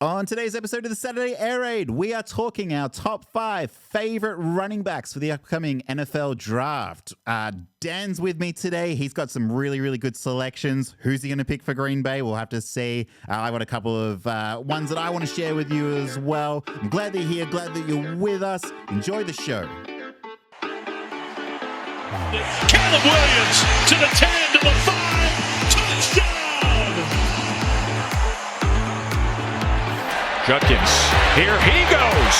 On today's episode of the Saturday Air Raid, we are talking our top 5 favorite running backs for the upcoming NFL draft. Dan's with me today. He's got some really, really good selections. Who's he going to pick for Green Bay? We'll have to see. I've got a couple of ones that I want to share with you as well. I'm glad that you're here. Glad that you're with us. Enjoy the show. Caleb Williams to the 10, to the 5, touchdown! Judkins, here he goes,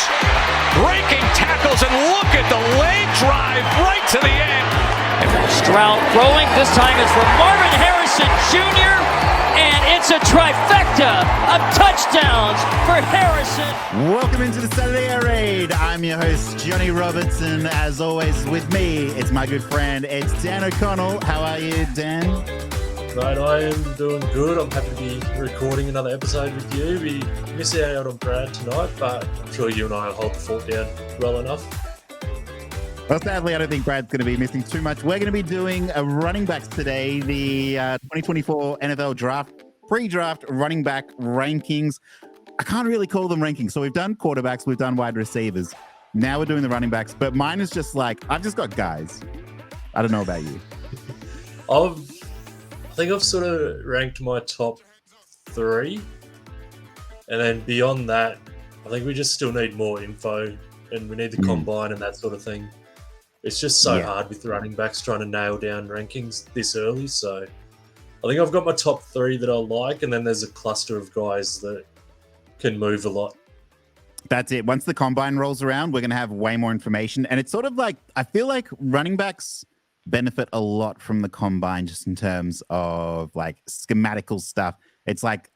breaking tackles, and look at the leg drive right to the end. Stroud throwing, this time it's from Marvin Harrison Jr., and it's a trifecta of touchdowns for Harrison. Welcome into the Saturday Air Raid. I'm your host, Johnny Robertson. As always, with me, it's my good friend, it's Dan O'Connell. How are you, Dan? Right, I am doing good. I'm happy to be recording another episode with you. We miss out on Brad tonight, but I'm sure you and I will hold the fort down well enough. Well, sadly, I don't think Brad's going to be missing too much. We're going to be doing a running backs today, the 2024 NFL draft, pre-draft running back rankings. I can't really call them rankings. So we've done quarterbacks, we've done wide receivers. Now we're doing the running backs, but mine is just like, I've just got guys. I don't know about you. I think I've sort of ranked my top 3. And then beyond that, I think we just still need more info and we need the combine and that sort of thing. It's just so hard with the running backs trying to nail down rankings this early. So I think I've got my top 3 that I like, and then there's a cluster of guys that can move a lot. That's it. Once the combine rolls around, we're going to have way more information. And it's sort of like, I feel like running backs benefit a lot from the combine just in terms of like schematical stuff. It's like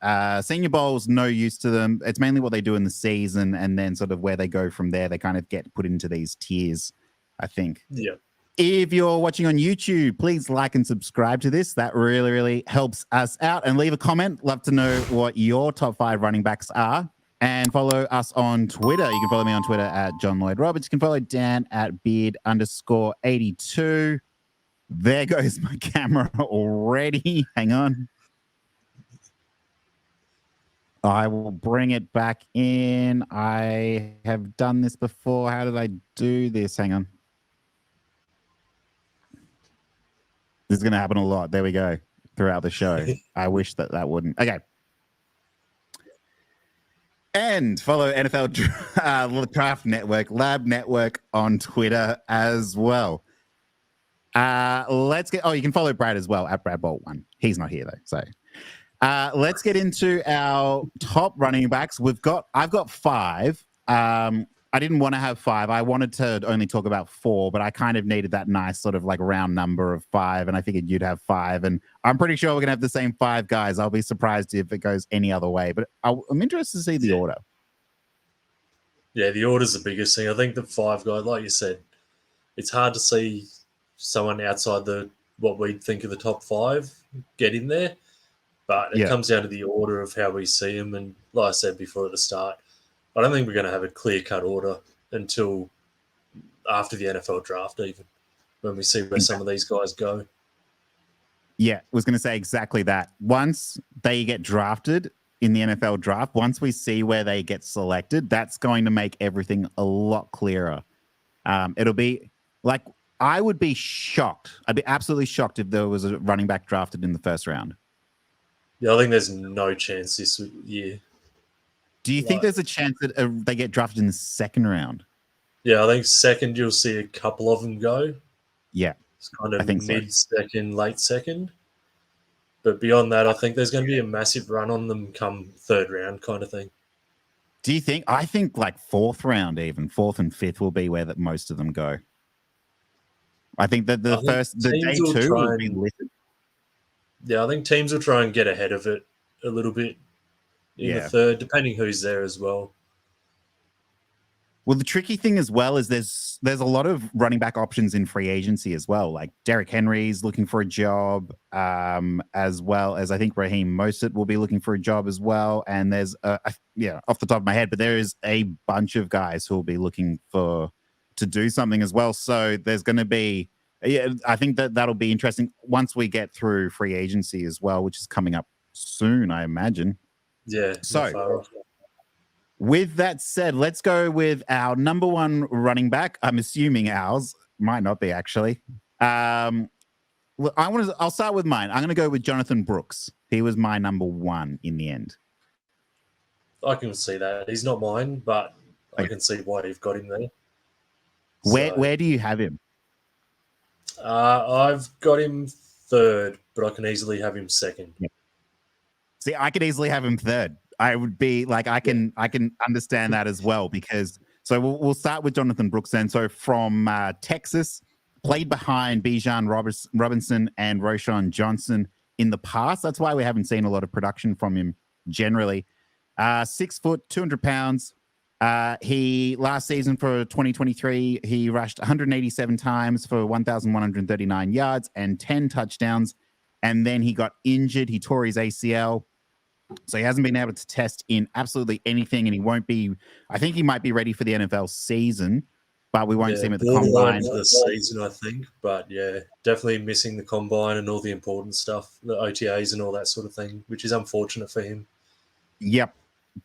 Senior Bowl's no use to them. It's mainly what they do in the season, and then sort of where they go from there. They kind of get put into these tiers, I think. Yeah. If you're watching on YouTube, please like and subscribe to this. That really, really helps us out. And leave a comment. Love to know what your top 5 running backs are. And follow us on Twitter. You can follow me on Twitter at John Lloyd Roberts. You can follow Dan at beard_82. There goes my camera already. Hang on. I will bring it back in. I have done this before. How did I do this? Hang on. This is going to happen a lot. There we go. Throughout the show. I wish that wouldn't. Okay. And follow NFL Draft Network, Lab Network on Twitter as well. Let's get. Oh, you can follow Brad as well at BradBolt1. He's not here though. So let's get into our top running backs. I've got 5. I didn't want to have 5. I wanted to only talk about 4, but I kind of needed that nice sort of like round number of 5, and I figured you'd have 5. And I'm pretty sure we're gonna have the same 5 guys. I'll be surprised if it goes any other way. But I'm interested to see the order. Yeah, the order's the biggest thing. I think the 5 guys, like you said, it's hard to see someone outside what we'd think of the top 5 get in there. But it comes down to the order of how we see them. And like I said before at the start, I don't think we're going to have a clear-cut order until after the NFL draft, even, when we see where some of these guys go. Yeah, I was going to say exactly that. Once they get drafted in the NFL draft, once we see where they get selected, that's going to make everything a lot clearer. It'll be like, I would be shocked. I'd be absolutely shocked if there was a running back drafted in the first round. Yeah, I think there's no chance this year. Do you think there's a chance that they get drafted in the second round? Yeah, I think second you'll see a couple of them go. Yeah. It's kind of mid-second, late second. But beyond that, I think there's going to be a massive run on them come third round kind of thing. Do you think? I think like fourth round even. 4th and 5th will be where most of them go. I think that the day 2 will be listed. Yeah, I think teams will try and get ahead of it a little bit in the third, depending who's there as well. Well, the tricky thing as well is there's a lot of running back options in free agency as well. Like Derrick Henry's looking for a job, as well as I think Raheem Mostert will be looking for a job as well. And there's, off the top of my head, but there is a bunch of guys who will be looking to do something as well. So there's going to be, I think that'll be interesting once we get through free agency as well, which is coming up soon, I imagine. Yeah. So With that said, let's go with our number one running back. I'm assuming ours might not be actually. I'll start with mine. I'm going to go with Jonathon Brooks. He was my number one in the end. I can see that. He's not mine, but I Okay. can see why you've got him there. Where do you have him? I've got him third, but I can easily have him second. Yeah. See, I could easily have him third. I would be like, I can understand that as well, because so we'll start with Jonathon Brooks then. So from Texas, played behind Bijan Robinson and Roschon Johnson in the past. That's why we haven't seen a lot of production from him generally. 6 foot, 200 pounds. He last season for 2023, he rushed 187 times for 1,139 yards and 10 touchdowns. And then he got injured. He tore his ACL. So he hasn't been able to test in absolutely anything, and he won't be. I think he might be ready for the NFL season, but we won't see him at the combine for the season, I think. But yeah, definitely missing the combine and all the important stuff, the OTAs and all that sort of thing, which is unfortunate for him. Yep,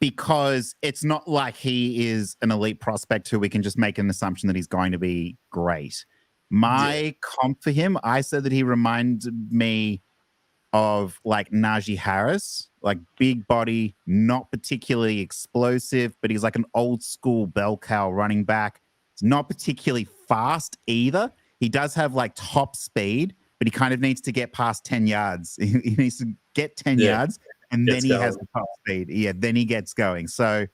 because it's not like he is an elite prospect who we can just make an assumption that he's going to be great. My comp for him, I said that he reminded me of like Najee Harris, like big body, not particularly explosive, but he's like an old school bell cow running back. He's not particularly fast either. He does have like top speed, but he kind of needs to get past 10 yards. He needs to get 10 yards, and then he has the top speed. Yeah, then he gets going. So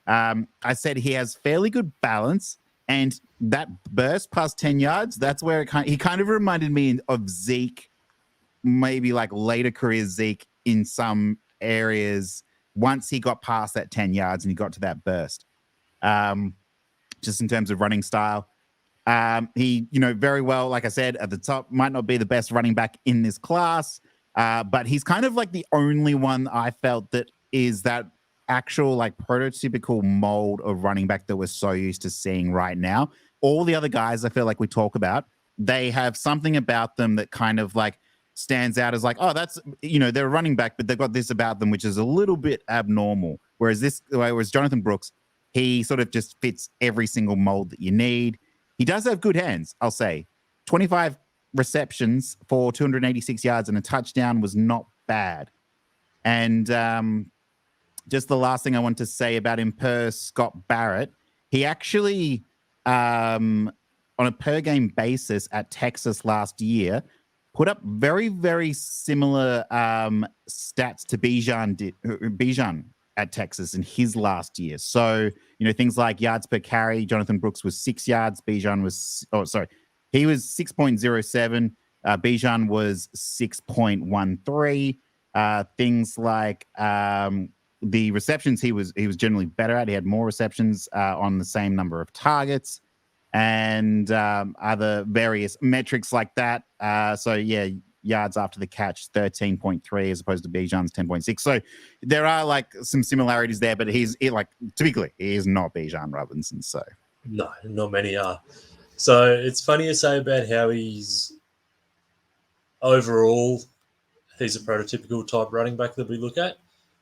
I said he has fairly good balance, and that burst past 10 yards, that's where he kind of reminded me of Zeke, maybe like later career Zeke in some areas once he got past that 10 yards and he got to that burst. Just in terms of running style. He, very well, like I said, at the top, might not be the best running back in this class, but he's kind of like the only one I felt that is that actual like prototypical mold of running back that we're so used to seeing right now. All the other guys I feel like we talk about, they have something about them that kind of like stands out as like, oh, that's, they're a running back, but they've got this about them, which is a little bit abnormal. Whereas Jonathon Brooks, he sort of just fits every single mold that you need. He does have good hands, I'll say. 25 receptions for 286 yards and a touchdown was not bad. And just the last thing I want to say about him per Scott Barrett, he actually, on a per game basis at Texas last year, put up very, very similar stats to Bijan at Texas in his last year. So, things like yards per carry, Jonathon Brooks was 6 yards. Bijan was, he was 6.07. Bijan was 6.13. Things like the receptions he was generally better at. He had more receptions on the same number of targets, and other various metrics like that. Yards after the catch, 13.3 as opposed to Bijan's 10.6. So there are like some similarities there, but typically he is not Bijan Robinson. So no, not many are. So it's funny to say about how he's overall, he's a prototypical type running back that we look at.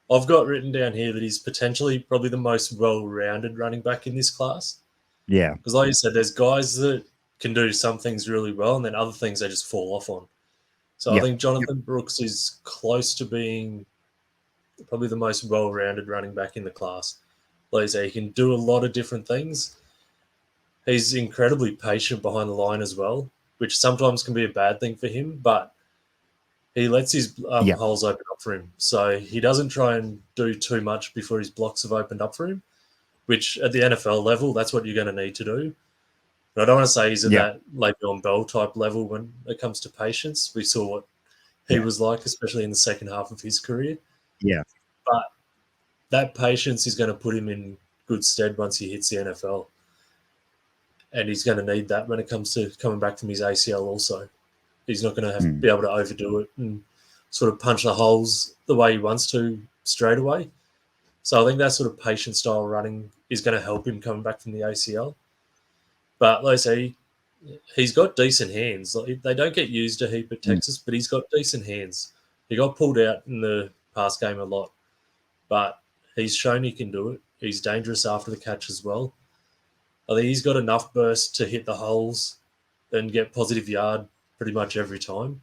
I've got written down here that he's potentially probably the most well-rounded running back in this class. Yeah. Because like you said, there's guys that can do some things really well and then other things they just fall off on. So I think Jonathon Brooks is close to being probably the most well-rounded running back in the class. Like I say, he can do a lot of different things. He's incredibly patient behind the line as well, which sometimes can be a bad thing for him, but he lets his holes open up for him. So he doesn't try and do too much before his blocks have opened up for him, which at the NFL level, that's what you're going to need to do. But I don't want to say he's at that Le'Veon Bell type level when it comes to patience. We saw what he was like, especially in the second half of his career. Yeah. But that patience is going to put him in good stead once he hits the NFL. And he's going to need that when it comes to coming back from his ACL also. He's not going to be able to overdo it and sort of punch the holes the way he wants to straight away. So I think that sort of patient style running is going to help him coming back from the ACL. But like I say, he's got decent hands. They don't get used a heap at Texas, but he's got decent hands. He got pulled out in the pass game a lot, but he's shown he can do it. He's dangerous after the catch as well. I think he's got enough burst to hit the holes and get positive yard pretty much every time.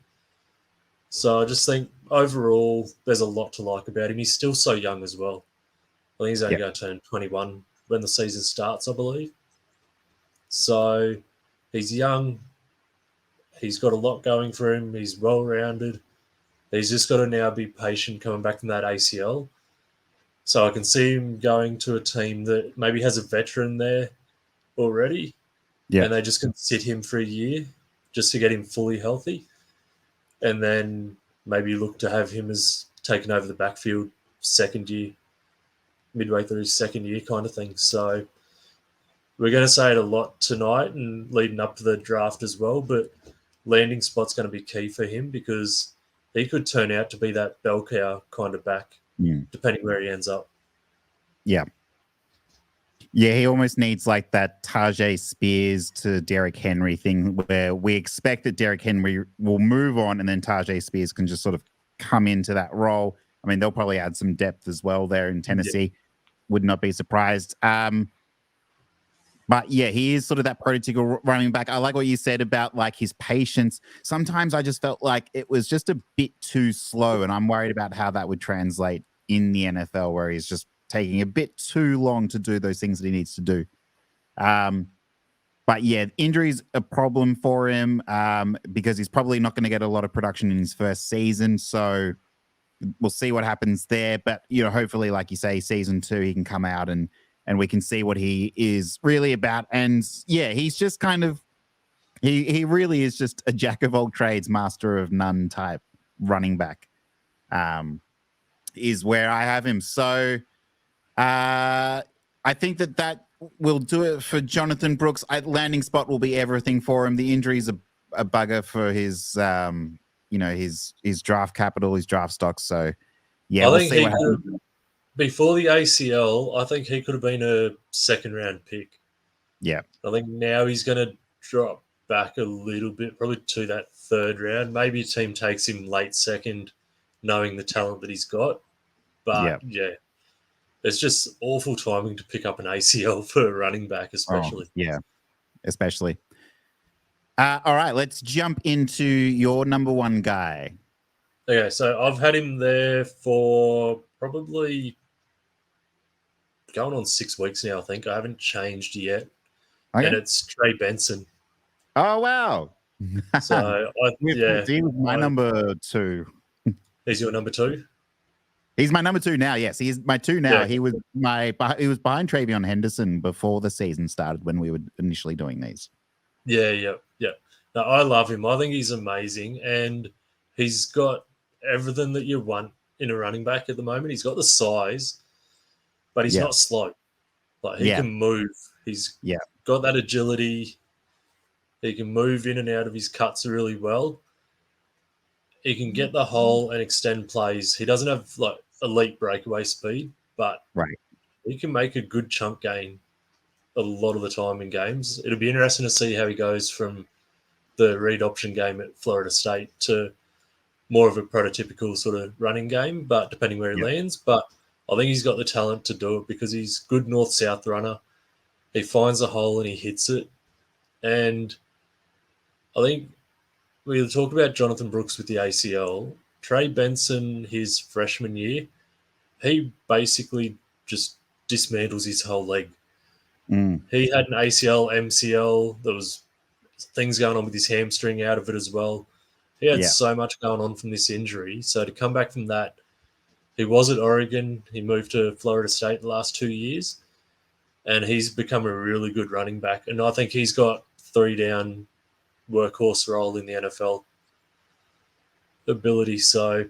So I just think overall there's a lot to like about him. He's still so young as well. I think he's only going to turn 21 when the season starts, I believe. So he's young. He's got a lot going for him. He's well-rounded. He's just got to now be patient coming back from that ACL. So I can see him going to a team that maybe has a veteran there already, and they just can sit him for a year just to get him fully healthy, and then maybe look to have him as taken over the backfield second year, midway through his second year kind of thing. So we're going to say it a lot tonight and leading up to the draft as well, but landing spot's going to be key for him because he could turn out to be that bell cow kind of back, depending where he ends up. Yeah. Yeah, he almost needs like that Tajay Spears to Derrick Henry thing where we expect that Derrick Henry will move on and then Tajay Spears can just sort of come into that role. I mean, they'll probably add some depth as well there in Tennessee. Yeah. Would not be surprised. But yeah, he is sort of that prototypical running back. I like what you said about like his patience. Sometimes I just felt like it was just a bit too slow, and I'm worried about how that would translate in the NFL where he's just taking a bit too long to do those things that he needs to do. But yeah, injury's a problem for him because he's probably not going to get a lot of production in his first season. So we'll see what happens there. But, you know, hopefully, like you say, season 2, he can come out and we can see what he is really about. And yeah, he's just kind of, he really is just a jack of all trades, master of none type running back is where I have him. So I think that will do it for Jonathon Brooks. Landing spot will be everything for him. The injury's a bugger for his, his draft capital, his draft stocks. So yeah, we'll see what happens. Before the ACL, I think he could have been a second-round pick. Yeah. I think now he's going to drop back a little bit, probably to that third round. Maybe a team takes him late second, knowing the talent that he's got. But, yeah, it's just awful timing to pick up an ACL for a running back, especially. Oh, yeah, especially. All right, let's jump into your number one guy. Okay, so I've had him there for probably going on 6 weeks now, I think. I haven't changed yet. Okay. And it's Trey Benson. Oh, wow. So, he was my number 2. He's your number 2? He's my number 2 now, yes. He's my 2 now. Yeah. He was behind Travion Henderson before the season started when we were initially doing these. Yeah. No, I love him. I think he's amazing. And he's got everything that you want in a running back at the moment. He's got the size, but he's not slow. Like he can move. He's got that agility. He can move in and out of his cuts really well. He can get the hole and extend plays. He doesn't have like elite breakaway speed, but he can make a good chunk gain a lot of the time in games. It'll be interesting to see how he goes from the read option game at Florida State to more of a prototypical sort of running game, but depending where he lands. But I think he's got the talent to do it because he's good north-south runner. He finds a hole and he hits it. And I think we talked about Jonathon Brooks with the ACL. Trey Benson, his freshman year, he basically just dismantles his whole leg. He had an ACL, MCL. There was things going on with his hamstring out of it as well. He had so much going on from this injury. So to come back from that, he was at Oregon. He moved to Florida State the last 2 years. And he's become a really good running back. And I think he's got 3-down workhorse role in the NFL ability. So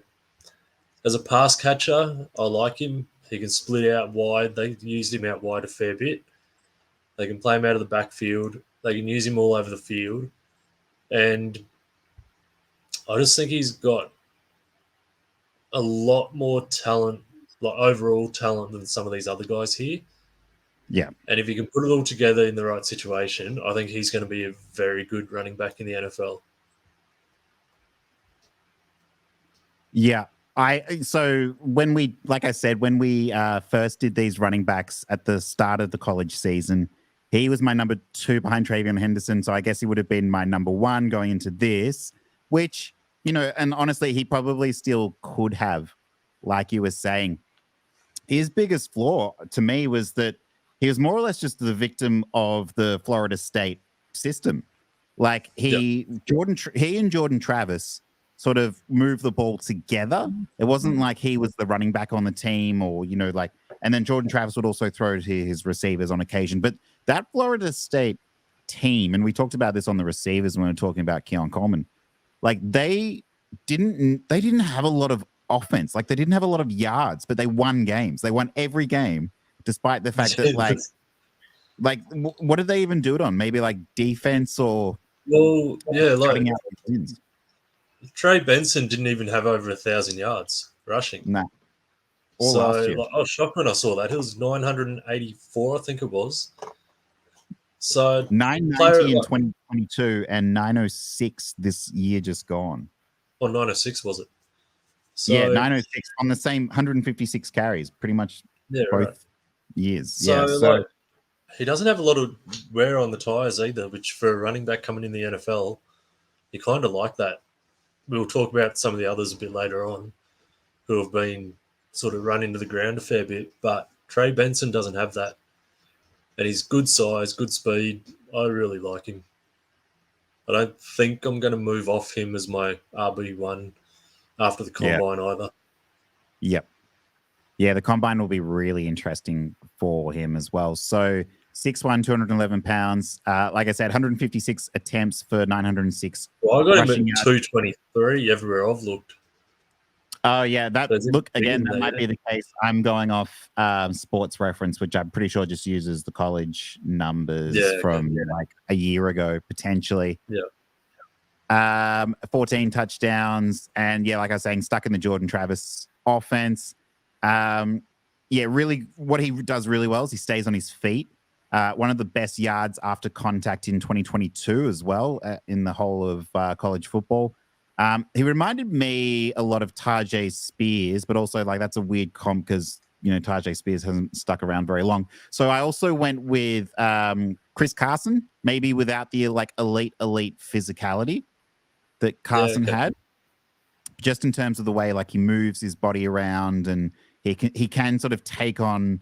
as a pass catcher, I like him. He can split out wide. They used him out wide a fair bit. They can play him out of the backfield. They can use him all over the field. And I just think he's got a lot more talent, like overall talent, than some of these other guys here. Yeah. And if you can put it all together in the right situation, I think he's going to be a very good running back in the NFL. Yeah. So when we, like I said, when we first did these running backs at the start of the college season, he was my number 2 behind Travion Henderson. So I guess he would have been my number 1 going into this, which, and honestly, he probably still could have, like you were saying. His biggest flaw to me was that he was more or less just the victim of the Florida State system. Like he and Jordan Travis sort of move the ball together. It wasn't like he was the running back on the team or, and then Jordan Travis would also throw to his receivers on occasion. But that Florida State team, and we talked about this on the receivers when we were talking about Keon Coleman, like they didn't have a lot of offense. Like they didn't have a lot of yards, but they won games. They won every game, despite the fact that what did they even do it on? Maybe like defense or cutting out wins. Trey Benson didn't even have over 1,000 yards rushing. Nah. So I was shocked when I saw that. It was 984, I think it was. So 990 in 2022 and 906 this year just gone. Or 906 was it? So, 906 on the same 156 carries, pretty much both years. So he doesn't have a lot of wear on the tires either, which for a running back coming in the NFL, you kind of like that. We'll talk about some of the others a bit later on who have been sort of run into the ground a fair bit, but Trey Benson doesn't have that. And he's good size, good speed. I really like him. I don't think I'm going to move off him as my RB1 after the combine either. Yep. Yeah, the combine will be really interesting for him as well. So 6'1", 211 pounds. Like I said, 156 attempts for 906. Well, I got him at 223 everywhere I've looked. Oh, yeah. That might be the case. I'm going off Sports Reference, which I'm pretty sure just uses the college numbers from like a year ago, potentially. Yeah. 14 touchdowns. And like I was saying, stuck in the Jordan Travis offense. Really what he does really well is he stays on his feet. One of the best yards after contact in 2022 as well in the whole of college football. He reminded me a lot of Tajay Spears, but also like that's a weird comp because, Tajay Spears hasn't stuck around very long. So I also went with Chris Carson, maybe without the like elite physicality that Carson had, just in terms of the way like he moves his body around and he can sort of take on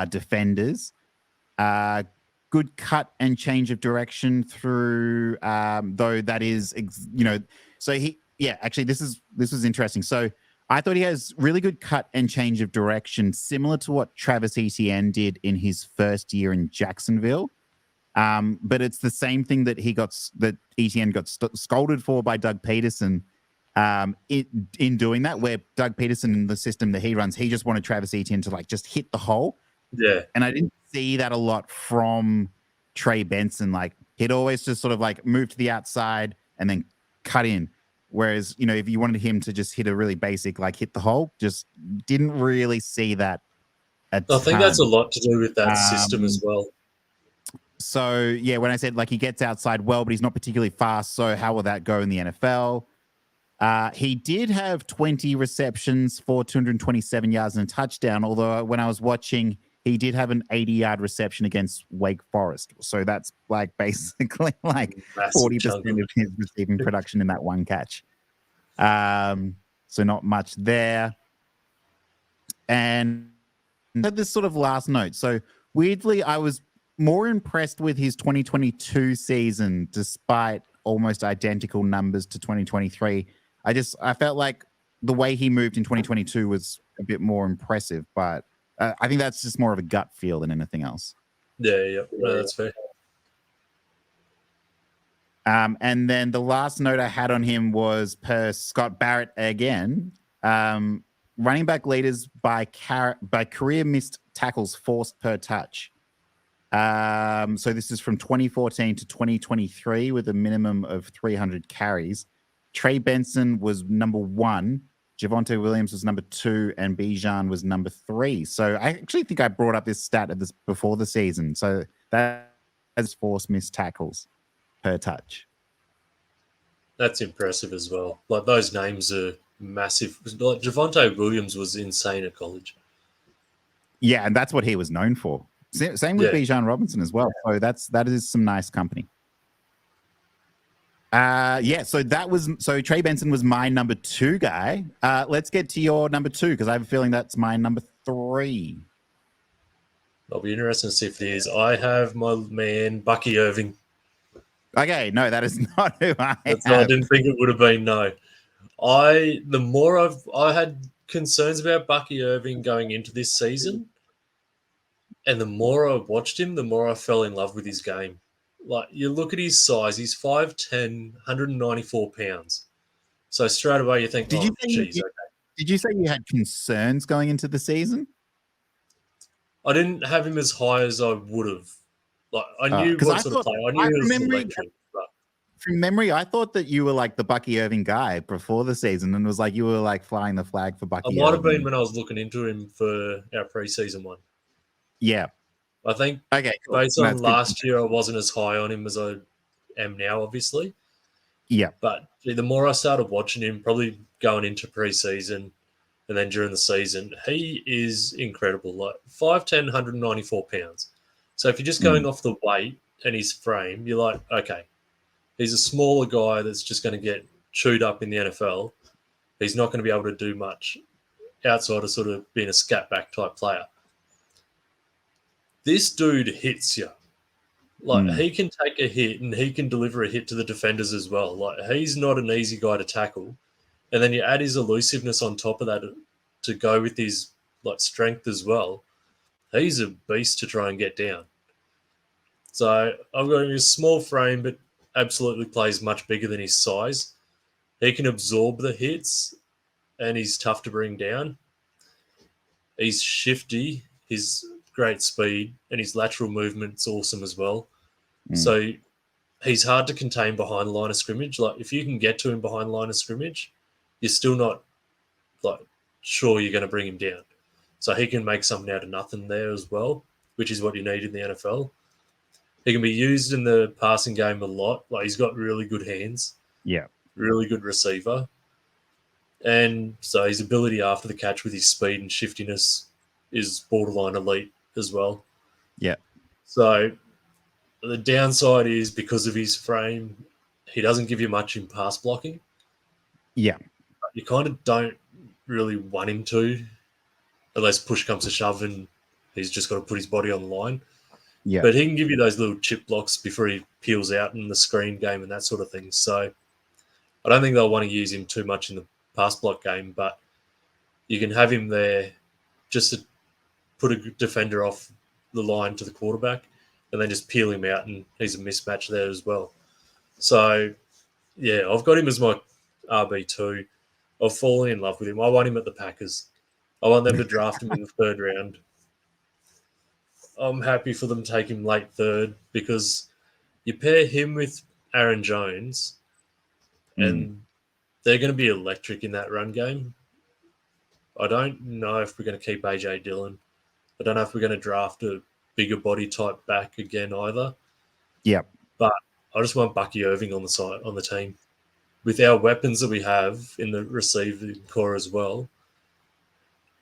defenders. Good cut and change of direction through, though that is, so actually this was interesting. So I thought he has really good cut and change of direction, similar to what Travis Etienne did in his first year in Jacksonville. But it's the same thing that Etienne got scolded for by Doug Peterson in doing that, where Doug Peterson in the system that he runs, he just wanted Travis Etienne to like just hit the hole. Yeah. And I didn't see that a lot from Trey Benson. Like he'd always just sort of like move to the outside and then cut in. Whereas, if you wanted him to just hit a really basic, like hit the hole, just didn't really see that. I think that's a lot to do with that system as well. So, when I said like he gets outside well, but he's not particularly fast. So how will that go in the NFL? He did have 20 receptions for 227 yards and a touchdown. Although when I was watching, he did have an 80-yard reception against Wake Forest. So that's like basically like 40% of his receiving production in that one catch. So not much there. And had this sort of last note. So weirdly, I was more impressed with his 2022 season, despite almost identical numbers to 2023. I felt like the way he moved in 2022 was a bit more impressive, but I think that's just more of a gut feel than anything else. Yeah, no, that's fair. And then the last note I had on him was per Scott Barrett again. Running back leaders by career missed tackles forced per touch. So this is from 2014 to 2023 with a minimum of 300 carries. Trey Benson was number 1. Javonte Williams was number 2 and Bijan was number 3. So I actually think I brought up this stat before the season. So that has forced missed tackles per touch. That's impressive as well. Like those names are massive. Like Javonte Williams was insane at college. Yeah, and that's what he was known for. Same with Yeah. Bijan Robinson as well. So that is some nice company. So Trey Benson was my number 2 guy. Let's get to your number 2 because I have a feeling that's my number 3. I'll be interested to see if it is. I have my man Bucky Irving. Okay, no, that is not who I have. I didn't think it would have been. No, I had concerns about Bucky Irving going into this season, and the more I watched him, the more I fell in love with his game. Like, you look at his size, he's 5'10", 194 pounds. So straight away you think, Did you say you had concerns going into the season? I didn't have him as high as I would have. Like, I knew what sort of player. I knew he was electric. From memory, I thought that you were like the Bucky Irving guy before the season, and it was like you were like flying the flag for Bucky. I might have been when I was looking into him for our preseason one. Yeah, I think based on last year, I wasn't as high on him as I am now, obviously. Yeah, but the more I started watching him, probably going into preseason and then during the season, he is incredible. Like 5'10", 194 pounds. So if you're just going off the weight and his frame, you're like, okay, he's a smaller guy that's just going to get chewed up in the NFL. He's not going to be able to do much outside of sort of being a scat back type player. This dude hits you. Like, he can take a hit and he can deliver a hit to the defenders as well. Like, he's not an easy guy to tackle. And then you add his elusiveness on top of that to go with his like strength as well. He's a beast to try and get down. So I've got a small frame, but absolutely plays much bigger than his size. He can absorb the hits, and he's tough to bring down. He's shifty. He's great speed, and his lateral movement's awesome as well. So he's hard to contain behind the line of scrimmage. Like, if you can get to him behind the line of scrimmage, you're still not like sure you're going to bring him down. So he can make something out of nothing there as well, which is what you need in the NFL. He can be used in the passing game a lot. Like, he's got really good hands. Yeah. Really good receiver. And so his ability after the catch with his speed and shiftiness is borderline elite as well. Yeah. So the downside is because of his frame, he doesn't give you much in pass blocking. Yeah. You kind of don't really want him to, unless push comes to shove and he's just got to put his body on the line. Yeah. But he can give you those little chip blocks before he peels out in the screen game and that sort of thing. So I don't think they'll want to use him too much in the pass block game, but you can have him there just to put a defender off the line to the quarterback and then just peel him out, and he's a mismatch there as well. So, yeah, I've got him as my RB2. I've fallen in love with him. I want him at the Packers. I want them to draft him in the 3rd round. I'm happy for them to take him late 3rd because you pair him with Aaron Jones and they're going to be electric in that run game. I don't know if we're going to keep A.J. Dillon. I don't know if we're going to draft a bigger body type back again either. Yep. But I just want Bucky Irving on the side, on the team. With our weapons that we have in the receiving core as well,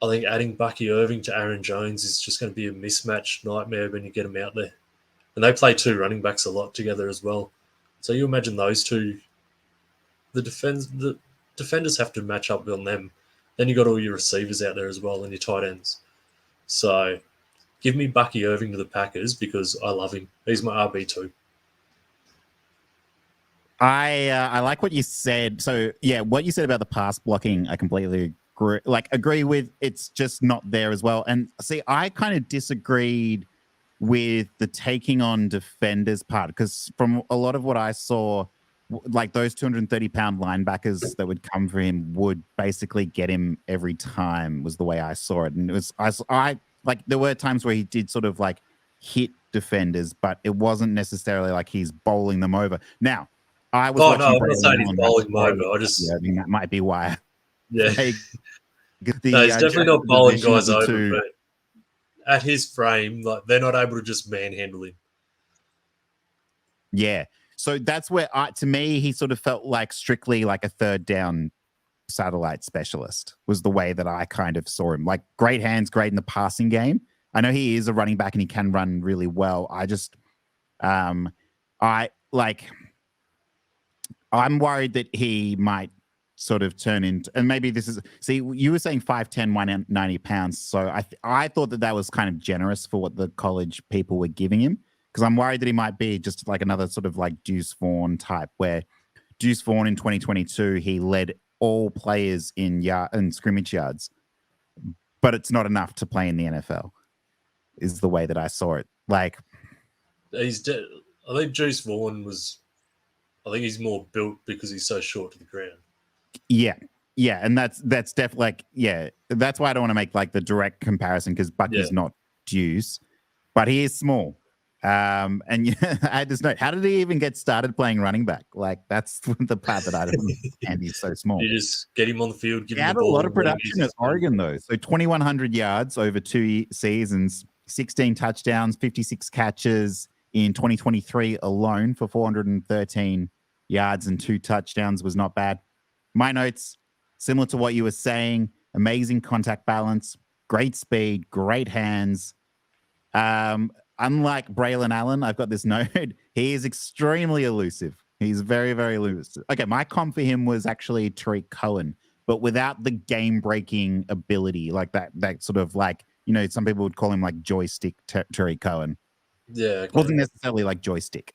I think adding Bucky Irving to Aaron Jones is just going to be a mismatch nightmare when you get them out there. And they play 2 running backs a lot together as well. So you imagine those two, the defenders have to match up on them. Then you got all your receivers out there as well and your tight ends. So give me Bucky Irving to the Packers because I love him. He's my RB2. I like what you said. So yeah, what you said about the pass blocking, I completely agree with. It's just not there as well. And see, I kind of disagreed with the taking on defenders part because from a lot of what I saw, like those 230-pound linebackers that would come for him would basically get him every time was the way I saw it. And it was I like there were times where he did sort of like hit defenders, but it wasn't necessarily like he's bowling them over. Now, I was I'm not saying he's bowling them over. I think that might be why. Yeah. No, he's definitely not bowling guys over, but at his frame, like they're not able to just manhandle him. Yeah. So that's where, to me, he sort of felt like strictly like a 3rd down satellite specialist was the way that I kind of saw him. Like great hands, great in the passing game. I know he is a running back and he can run really well. I'm worried that he might sort of turn into, and maybe this is, see, you were saying 5'10", 190 pounds. So I thought that was kind of generous for what the college people were giving him, because I'm worried that he might be just like another sort of like Deuce Vaughn type, where Deuce Vaughn in 2022, he led all players in scrimmage yards, but it's not enough to play in the NFL, is the way that I saw it. Like, I think Deuce Vaughn I think he's more built because he's so short to the ground. Yeah, and that's definitely like, yeah, that's why I don't want to make like the direct comparison, because Bucky's not Deuce, but he is small. And yeah, I had this note: how did he even get started playing running back? Like that's the part that I don't understand. He's so small. You just get him on the field. Give he him had the ball, a lot of production at Oregon though. So 2,100 yards over 2 seasons, 16 touchdowns, 56 catches in 2023 alone for 413 yards and 2 touchdowns was not bad. My notes, similar to what you were saying, amazing contact balance, great speed, great hands. Unlike Braelon Allen, I've got this note, he is extremely elusive. He's very, very elusive. Okay, my comp for him was actually Tariq Cohen, but without the game-breaking ability, like that sort of like, you know, some people would call him like joystick Tariq Cohen. Yeah. Okay. Wasn't necessarily like joystick.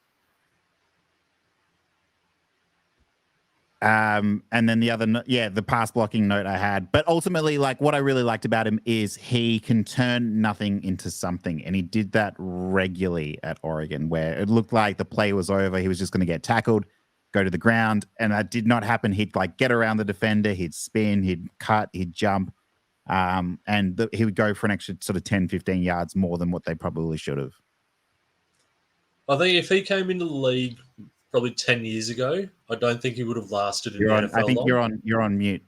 And then the pass blocking note I had, but ultimately, like what I really liked about him is he can turn nothing into something, and he did that regularly at Oregon, where it looked like the play was over, he was just going to get tackled, go to the ground, and that did not happen. He'd like get around the defender, he'd spin, he'd cut, he'd jump, and he would go for an extra sort of 10, 15 yards more than what they probably should have. I think if he came into the league probably 10 years ago, I don't think he would have lasted in the NFL. I think long. you're on mute.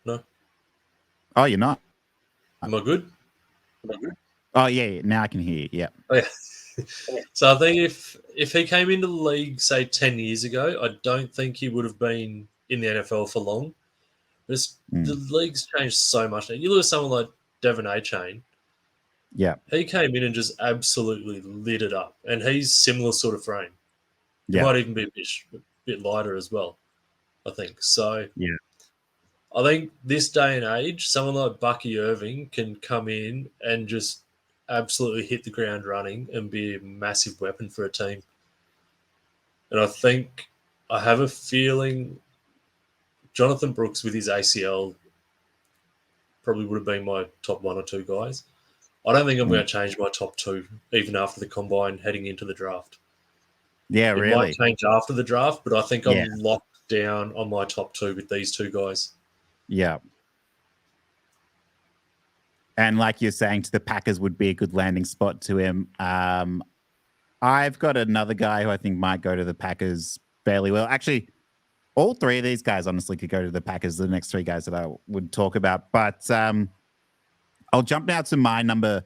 No. Oh, you're not. Am I good? Oh yeah, now I can hear you. Yeah. Oh, yeah. So I think if he came into the league, say 10 years ago, I don't think he would have been in the NFL for long. The league's changed so much. You look at someone like Devon A-Chain. Yeah. He came in and just absolutely lit it up. And he's similar sort of frame. He Yeah. might even be a bit lighter as well, I think. So Yeah. I think this day and age, someone like Bucky Irving can come in and just absolutely hit the ground running and be a massive weapon for a team. And I have a feeling Jonathon Brooks with his ACL probably would have been my top 1 or 2 guys. I don't think I'm going to change my top 2 even after the combine heading into the draft. Yeah, it really. might change after the draft, but I think I'm locked down on my top 2 with these 2 guys. Yeah. And like you're saying, the Packers would be a good landing spot to him. I've got another guy who I think might go to the Packers fairly well. Actually, all 3 of these guys honestly could go to the Packers, the next 3 guys that I would talk about. But I'll jump now to my number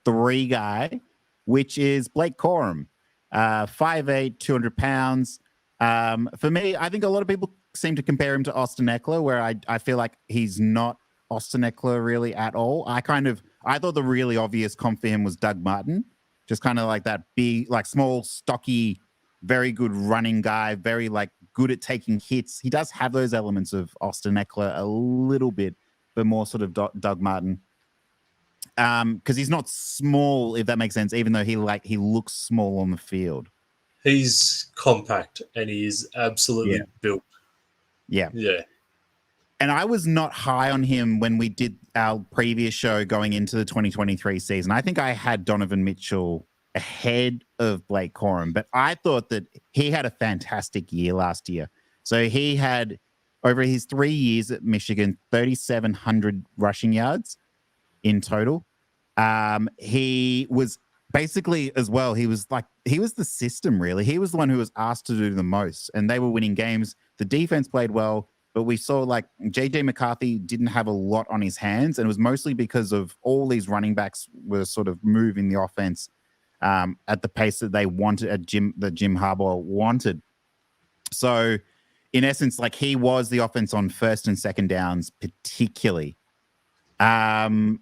3 guy, which is Blake Corum. 5'8", 200 pounds. For me, I think a lot of people seem to compare him to Austin Eckler, where I feel like he's not Austin Eckler really at all. I thought the really obvious comp for him was Doug Martin, just kind of like that big, like small, stocky, very good running guy, very like good at taking hits. He does have those elements of Austin Eckler a little bit, but more sort of Doug Martin. Because he's not small, if that makes sense, even though he looks small on the field. He's compact and he is absolutely built. Yeah. Yeah. And I was not high on him when we did our previous show going into the 2023 season. I think I had Donovan Mitchell ahead of Blake Corum, but I thought that he had a fantastic year last year. So he had, over his 3 years at Michigan, 3,700 rushing yards in total. He was basically as well, he was the system, really. He was the one who was asked to do the most, and they were winning games. The defense played well, but we saw like JJ McCarthy didn't have a lot on his hands, and it was mostly because of all these running backs were sort of moving the offense at the pace that they wanted, that Jim Harbaugh wanted. So in essence, like he was the offense on first and second downs, particularly. The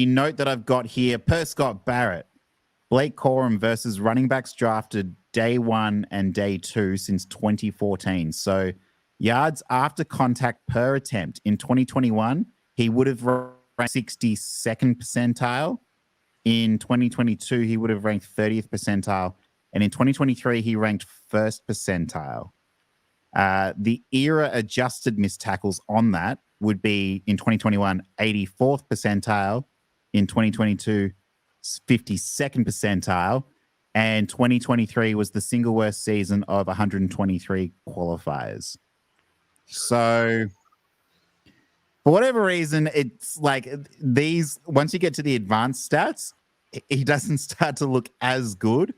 note that I've got here, per Scott Barrett, Blake Corum versus running backs drafted day 1 and day 2 since 2014. So yards after contact per attempt in 2021, he would have ranked 62nd percentile. In 2022, he would have ranked 30th percentile. And in 2023, he ranked 1st percentile. The era adjusted missed tackles on that would be in 2021, 84th percentile. In 2022, 52nd percentile. And 2023 was the single worst season of 123 qualifiers. So for whatever reason, it's like these, once you get to the advanced stats, he doesn't start to look as good.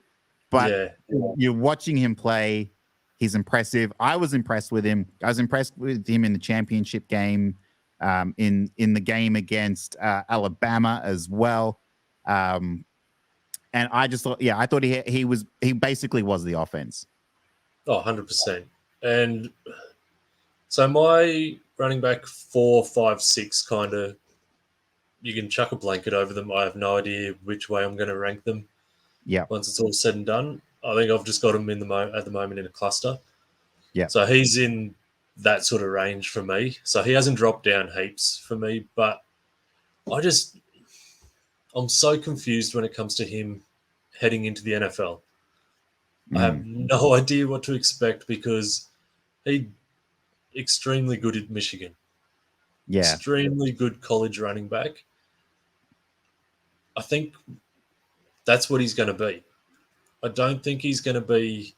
But you're watching him play. He's impressive. I was impressed with him. I was impressed with him in the championship game, in the game against Alabama as well. And I just thought, I thought he basically was the offense. Oh, 100%. And so my running back 4, 5, 6 kind of, you can chuck a blanket over them. I have no idea which way I'm going to rank them. Yeah. Once it's all said and done, I think I've just got him at the moment in a cluster. Yeah. So he's in that sort of range for me. So he hasn't dropped down heaps for me, but I'm so confused when it comes to him heading into the NFL. I have no idea what to expect because he's extremely good at Michigan. Yeah. Extremely good college running back. I think that's what he's going to be. I don't think he's going to be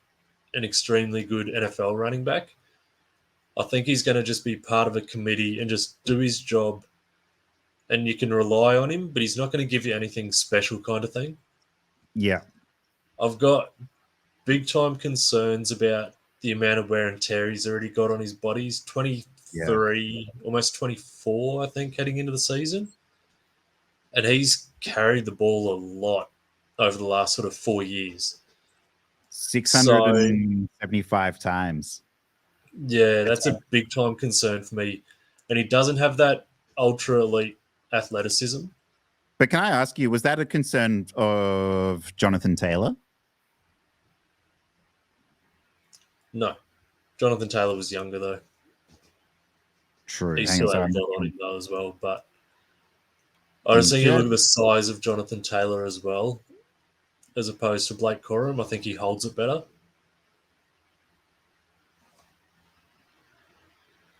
an extremely good NFL running back. I think he's going to just be part of a committee and just do his job, and you can rely on him, but he's not going to give you anything special kind of thing. Yeah. I've got big-time concerns about the amount of wear and tear he's already got on his body. He's 23, almost 24, I think, heading into the season. And he's carried the ball a lot over the last sort of 4 years. 675 times. Yeah, that's a big-time concern for me. And he doesn't have that ultra-elite athleticism. But can I ask you, was that a concern of Jonathon Taylor? No. Jonathon Taylor was younger, though. True. He still had a lot on him, though, as well. But I just think you look at the size of Jonathon Taylor as well, as opposed to Blake Corum. I think he holds it better.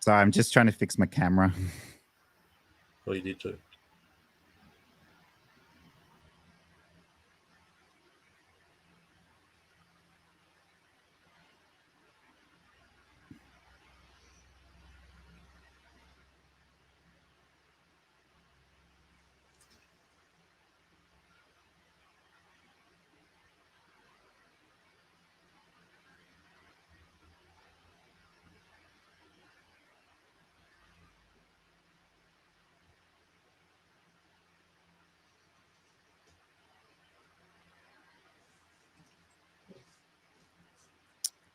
So I'm just trying to fix my camera. Well, you did too.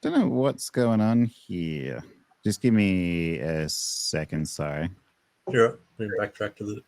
Don't know what's going on here. Just give me a second. Sorry. You're right. We can backtrack to the.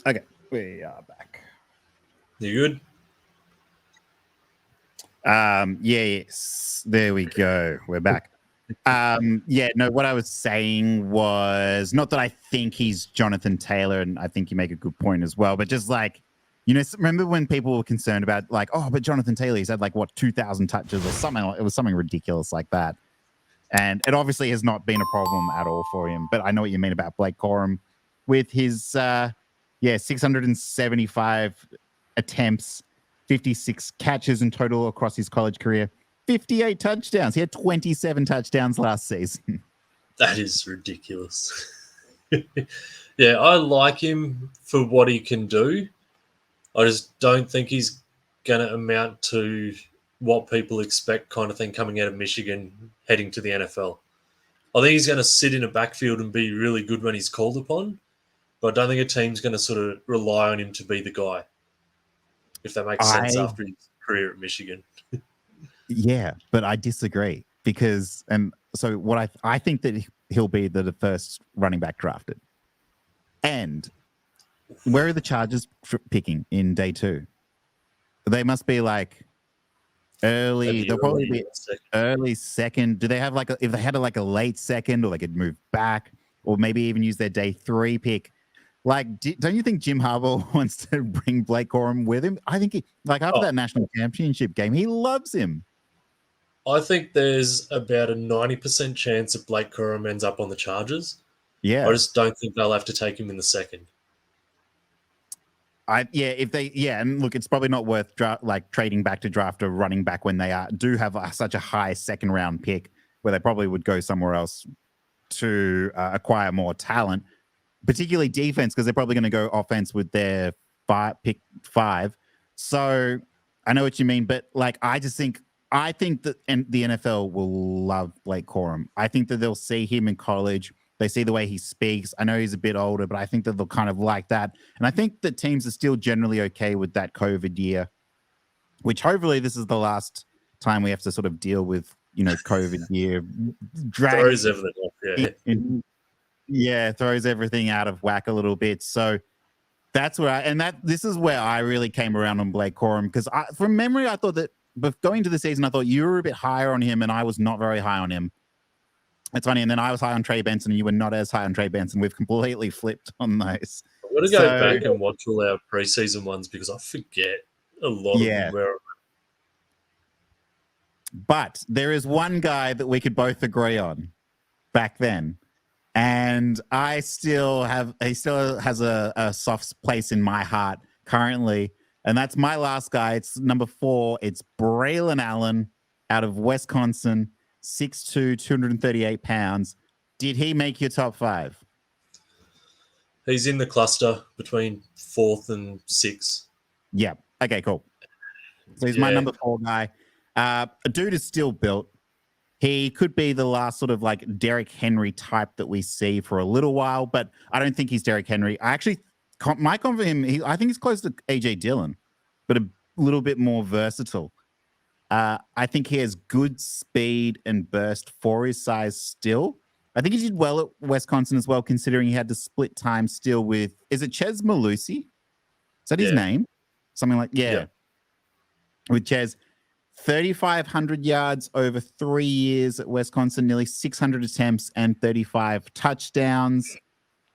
Okay, we are back. You good? Yes, there we go. We're back. What I was saying was not that I think he's Jonathon Taylor, and I think you make a good point as well, but just like, remember when people were concerned about like, oh, but Jonathon Taylor, he's had like 2,000 touches or something. It was something ridiculous like that. And it obviously has not been a problem at all for him. But I know what you mean about Blake Corum with his 675 attempts, 56 catches in total across his college career, 58 touchdowns. He had 27 touchdowns last season. That is ridiculous. Yeah, I like him for what he can do. I just don't think he's going to amount to what people expect kind of thing coming out of Michigan heading to the NFL. I think he's going to sit in a backfield and be really good when he's called upon, but I don't think a team's going to sort of rely on him to be the guy, if that makes sense after his career at Michigan. Yeah, but I disagree because, and so what I think that he'll be the first running back drafted. And where are the Chargers picking in day 2? They must be like early. They'll probably be early second. Do they have like if they had a late second, or they could move back, or maybe even use their day 3 pick? Like, don't you think Jim Harbaugh wants to bring Blake Corum with him? I think after that national championship game, he loves him. I think there's about a 90% chance that Blake Corum ends up on the Chargers. Yeah. I just don't think they'll have to take him in the second. And look, it's probably not worth trading back to draft a running back when they do have such a high second round pick, where they probably would go somewhere else to acquire more talent, particularly defense, because they're probably going to go offense with their pick 5. So I know what you mean, but I think that the NFL will love Blake Corum. I think that they'll see him in college. They see the way he speaks. I know he's a bit older, but I think that they'll kind of like that. And I think that teams are still generally okay with that COVID year, which hopefully this is the last time we have to sort of deal with, COVID year. Throws everything off, throws everything out of whack a little bit. So that's where this is where I really came around on Blake Corum, because from memory, I thought that, but going into the season, I thought you were a bit higher on him and I was not very high on him. It's funny. And then I was high on Trey Benson and you were not as high on Trey Benson. We've completely flipped on those. I'm going to go back and watch all our preseason ones because I forget a lot of them. But there is one guy that we could both agree on back then. And he still has a soft place in my heart currently. And that's my last guy. It's number 4. It's Braelon Allen out of Wisconsin, 6'2", 238 pounds. Did he make your top 5? He's in the cluster between 4th and 6th. Yeah. Okay, cool. So he's my number 4 guy. A dude is still built. He could be the last sort of Derrick Henry type that we see for a little while, but I don't think he's Derrick Henry. I actually might convert him. I think he's close to AJ Dillon, but a little bit more versatile. I think he has good speed and burst for his size still. I think he did well at Wisconsin as well, considering he had to split time still with, is it Ches Malusi? Is that his name? Something like, with Ches. 3,500 yards over 3 years at Wisconsin, nearly 600 attempts and 35 touchdowns.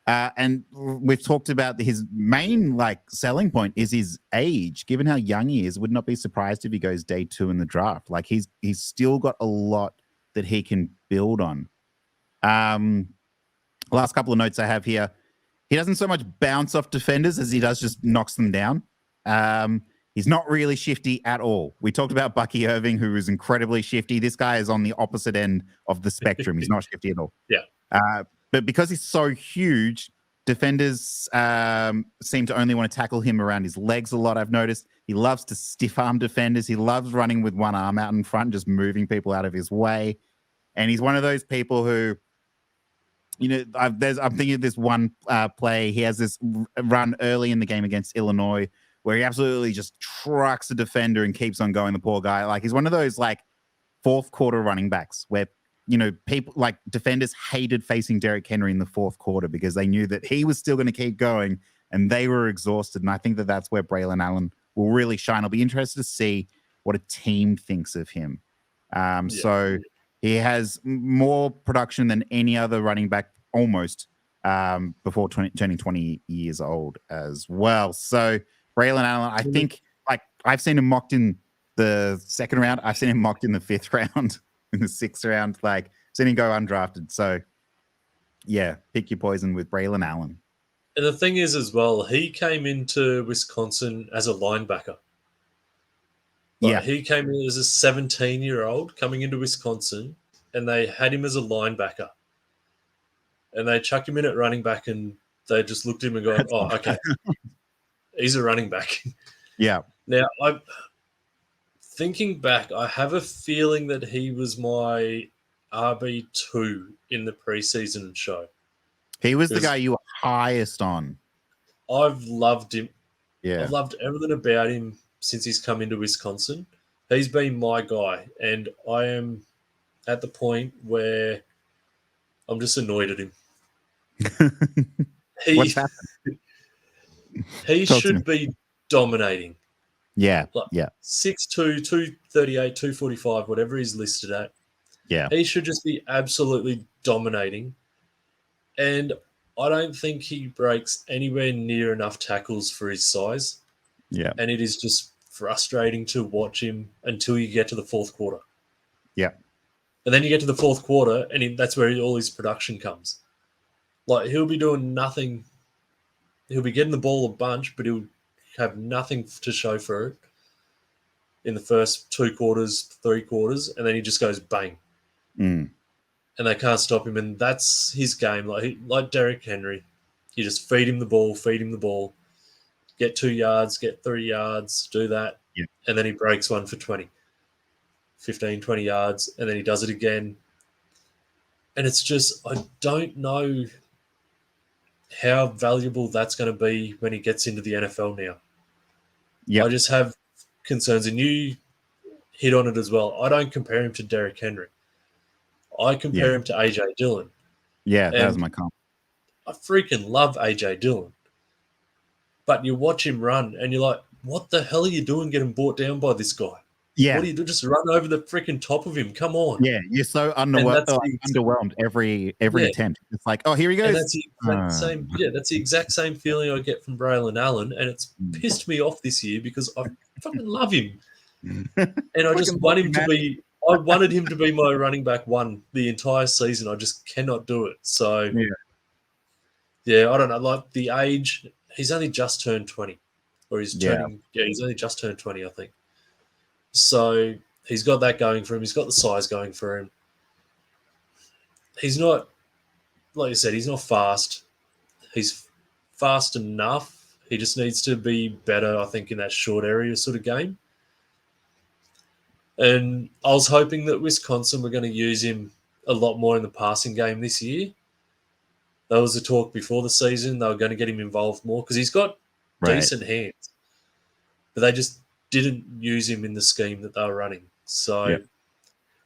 And we've talked about his main selling point is his age. Given how young he is, would not be surprised if he goes day 2 in the draft. He's still got a lot that he can build on. Last couple of notes I have here. He doesn't so much bounce off defenders as he does just knocks them down. He's not really shifty at all. We talked about Bucky Irving, who is incredibly shifty. This guy is on the opposite end of the spectrum. He's not shifty at all. Yeah. But because he's so huge, defenders seem to only want to tackle him around his legs a lot, I've noticed. He loves to stiff arm defenders. He loves running with one arm out in front, just moving people out of his way. And he's one of those people who, I'm thinking of this one play. He has this run early in the game against Illinois where he absolutely just trucks a defender and keeps on going, the poor guy. He's one of those fourth quarter running backs where, people defenders hated facing Derrick Henry in the fourth quarter because they knew that he was still going to keep going and they were exhausted. And I think that that's where Braelon Allen will really shine. I'll be interested to see what a team thinks of him. So he has more production than any other running back almost before turning 20 years old as well. So Braelon Allen, I think I've seen him mocked in the second round. I've seen him mocked in the 5th round, in the 6th round. Seen him go undrafted. So, yeah, pick your poison with Braelon Allen. And the thing is, as well, he came into Wisconsin as a linebacker. He came in as a 17-year-old coming into Wisconsin, and they had him as a linebacker. And they chucked him in at running back, and they just looked at him and go, "Oh, okay, he's a running back." Yeah. Now, I'm thinking back, I have a feeling that he was my RB2 in the preseason show. He was the guy you were highest on. I've loved him. Yeah. I've loved everything about him since he's come into Wisconsin. He's been my guy, and I am at the point where I'm just annoyed at him. What's happened? He should be dominating. Yeah. Like yeah. 6'2", 238, 245, whatever he's listed at. Yeah. He should just be absolutely dominating. And I don't think he breaks anywhere near enough tackles for his size. Yeah. And it is just frustrating to watch him until you get to the fourth quarter. Yeah. And then you get to the fourth quarter, and that's where all his production comes. Like, he'll be doing nothing. He'll be getting the ball a bunch, but he'll have nothing to show for it in the first 2 quarters, 3 quarters, and then he just goes bang. Mm. And they can't stop him, and that's his game. Like Derrick Henry, you just feed him the ball, get 2 yards, get 3 yards, do that, and then he breaks one for 20, 15, 20 yards, and then he does it again. And it's just, I don't know how valuable that's going to be when he gets into the NFL now. Yeah, I just have concerns, and you hit on it as well. I don't compare him to Derrick Henry. I compare him to AJ Dillon. Yeah, that was my comp. I freaking love AJ Dillon. But you watch him run, and you're like, what the hell are you doing getting brought down by this guy? Yeah. What do you do? Just run over the freaking top of him. Come on. Yeah, you're so underwhelmed every attempt. It's like, oh, here he goes. And that's the exact same. Yeah, that's the exact same feeling I get from Braelon Allen, and it's pissed me off this year because I fucking love him, and I just want him to be. I wanted him to be my running back one the entire season. I just cannot do it. So, yeah, I don't know. Like the age, he's only just turned 20, or he's turning. Yeah, he's only just turned 20, I think. So he's got that going for him. He's got the size going for him. He's not, like you said, he's not fast. He's fast enough. He just needs to be better, I think, in that short area sort of game. And I was hoping that Wisconsin were going to use him a lot more in the passing game this year. There was a talk before the season. They were going to get him involved more because he's got decent hands. But they just didn't use him in the scheme that they were running. So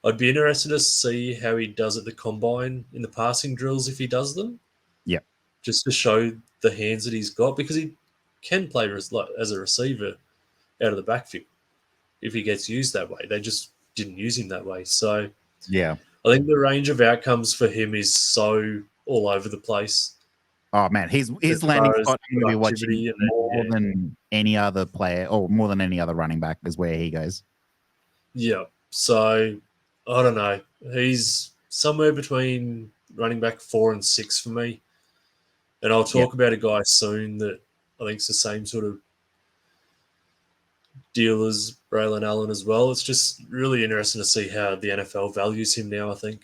I'd be interested to see how he does at the combine in the passing drills if he does them. Yeah. Just to show the hands that he's got because he can play as a receiver out of the backfield if he gets used that way. They just didn't use him that way. So I think the range of outcomes for him is so all over the place. Oh man, his landing spot I'm going to be watching more than any other player, or more than any other running back, is where he goes. Yeah, so I don't know. He's somewhere between running back 4 and 6 for me, and I'll talk about a guy soon that I think is the same sort of deal as Braelon Allen as well. It's just really interesting to see how the NFL values him now, I think.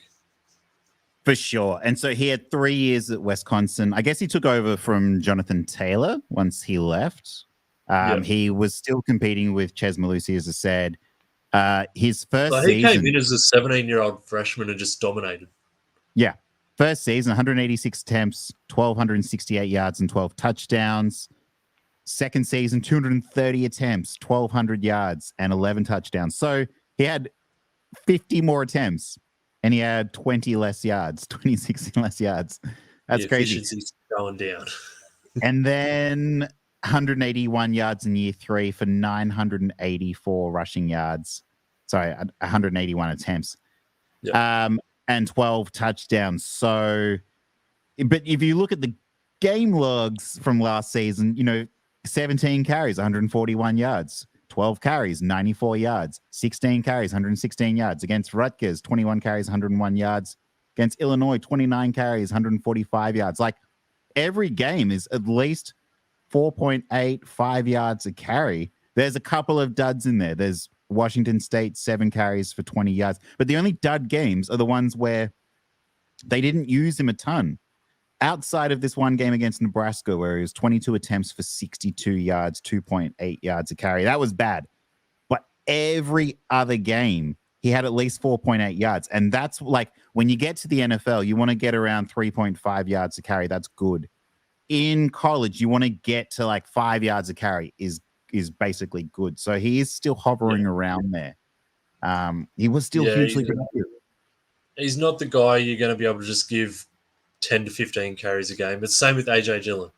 For sure. And so he had 3 years at Wisconsin. I guess he took over from Jonathon Taylor once he left. He was still competing with Ches Malusi, as I said. His first season... He came in as a 17-year-old freshman and just dominated. Yeah. First season, 186 attempts, 1,268 yards and 12 touchdowns. Second season, 230 attempts, 1,200 yards and 11 touchdowns. So he had 50 more attempts. And he had 20 less yards, 26 less yards. That's crazy. Efficiency's going down. And then 181 yards in year 3 for 984 rushing yards. Sorry, 181 attempts. And 12 touchdowns. So, but if you look at the game logs from last season, 17 carries, 141 yards. 12 carries, 94 yards, 16 carries, 116 yards. Against Rutgers, 21 carries, 101 yards, Against Illinois, 29 carries, 145 yards. Like every game is at least 4.85 yards a carry. There's a couple of duds in there. There's Washington State, 7 carries for 20 yards. But the only dud games are the ones where they didn't use him a ton. Outside of this one game against Nebraska, where he was 22 attempts for 62 yards, 2.8 yards a carry. That was bad. But every other game, he had at least 4.8 yards. And that's like, when you get to the NFL, you want to get around 3.5 yards a carry. That's good. In college, you want to get to like 5 yards a carry is basically good. So he is still hovering around there. He was still hugely productive. He's not the guy you're going to be able to just give 10 to 15 carries a game. It's the same with AJ Dillon.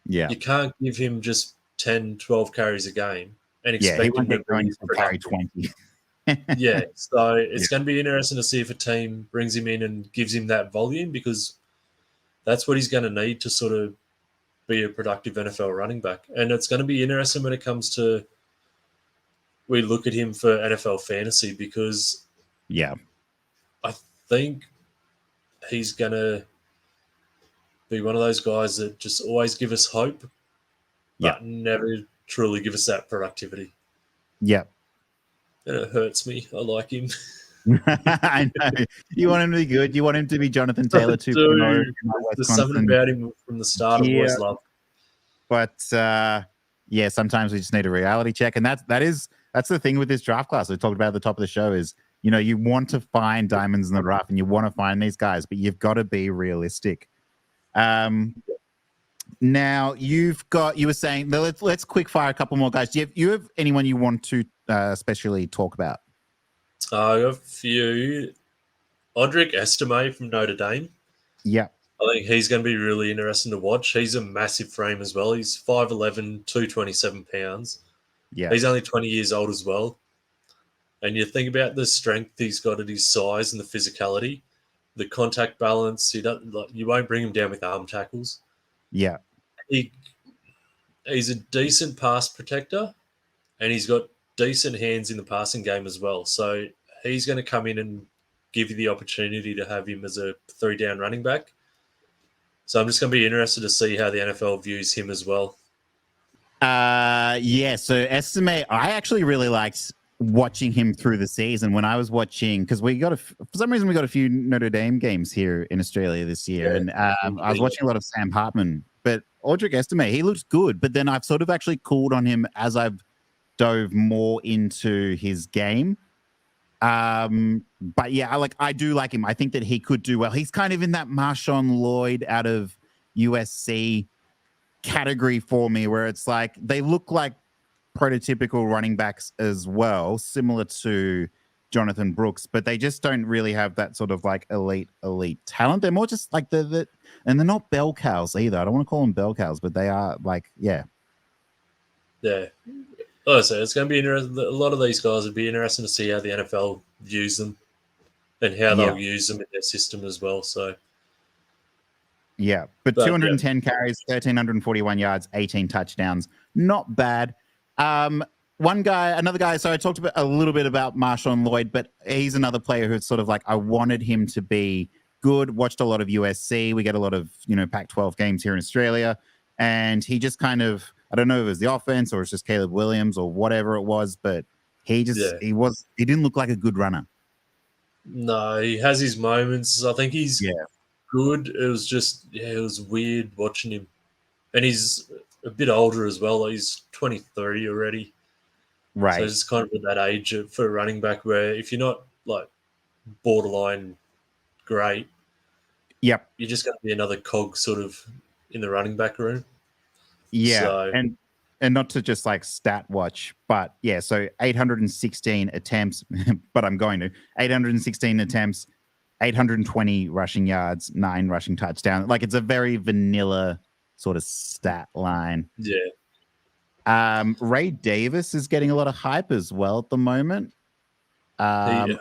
Yeah. You can't give him just 10, 12 carries a game and expect he him won't to get going to carry 20. Yeah, so it's going to be interesting to see if a team brings him in and gives him that volume, because that's what he's going to need to sort of be a productive NFL running back. And it's going to be interesting when it comes to we look at him for NFL fantasy, because I think he's going to be one of those guys that just always give us hope, but never truly give us that productivity. Yeah. And it hurts me. I like him. I know. You want him to be good. You want him to be Jonathan Taylor 2.0. There's something about him from the start I've always loved. But sometimes we just need a reality check. And that's the thing with this draft class we talked about at the top of the show is, you want to find diamonds in the rough and you want to find these guys, but you've got to be realistic. Now you were saying, let's quick fire a couple more guys. Do you have anyone you want to especially talk about? I got a few. Audric Estime from Notre Dame. Yeah. I think he's going to be really interesting to watch. He's a massive frame as well. He's 5'11", 227 pounds. Yeah. He's only 20 years old as well. And you think about the strength he's got at his size and the physicality, the contact balance. You won't bring him down with arm tackles. Yeah. He's a decent pass protector, and he's got decent hands in the passing game as well. So he's going to come in and give you the opportunity to have him as a 3-down running back. So I'm just going to be interested to see how the NFL views him as well. So Estime, I actually really liked watching him through the season when I was watching, because for some reason we got a few Notre Dame games here in Australia this year, and I was watching a lot of Sam Hartman. But Audric Estime, he looks good, but then I've sort of actually cooled on him as I've dove more into his game. But yeah, I do like him. I think that he could do well. He's kind of in that Marshawn Lloyd out of USC category for me, where it's like they look like prototypical running backs as well, similar to Jonathan Brooks, but they just don't really have that sort of like elite talent. They're more just like and they're not bell cows either. I don't want to call them bell cows, but they are like, yeah. Like I said, it's going to be interesting. A lot of these guys would be interesting to see how the NFL views them and how they'll use them in their system as well. So, yeah, but 210 carries, 1,341 yards, 18 touchdowns. Not bad. Another guy, so I talked a little bit about Marshawn Lloyd, but he's another player who's sort of like, I wanted him to be good, watched a lot of USC. We get a lot of, Pac-12 games here in Australia. And he just kind of, I don't know if it was the offense or it's just Caleb Williams or whatever it was, but he didn't look like a good runner. No, he has his moments. I think he's good. It was just, it was weird watching him. And he's a bit older as well. He's 23 already. Right. So it's kind of at that age for a running back where if you're not like borderline great, you're just going to be another cog sort of in the running back room. Yeah. So, and not to just like stat watch, but yeah, so 816 attempts, but I'm going to 816 attempts, 820 rushing yards, 9 rushing touchdowns. Like it's a very vanilla sort of stat line. Yeah. Ray Davis is getting a lot of hype as well at the moment. I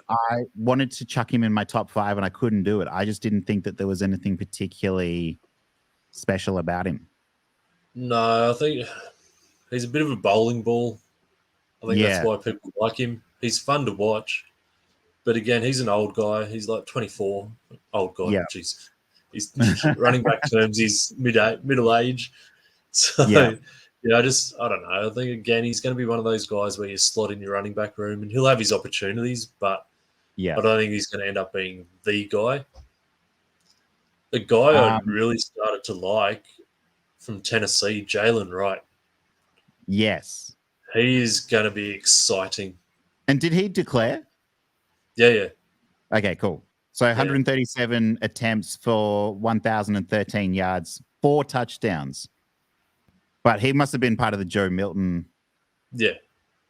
wanted to chuck him in my top 5 and I couldn't do it. I just didn't think that there was anything particularly special about him. No, I think he's a bit of a bowling ball. I think that's why people like him. He's fun to watch, But again, he's an old guy. He's like 24. Old guy. Yeah. Jeez. He's running back terms. He's middle age. So, Yeah. I don't know. I think, again, he's going to be one of those guys where you slot in your running back room and he'll have his opportunities, but Yeah. I don't think he's going to end up being the guy. The guy I really started to like from Tennessee, Jalen Wright. Yes. He is going to be exciting. And did he declare? Yeah. Okay, cool. So 137 attempts for 1,013 yards, 4 touchdowns. But he must have been part of the Joe Milton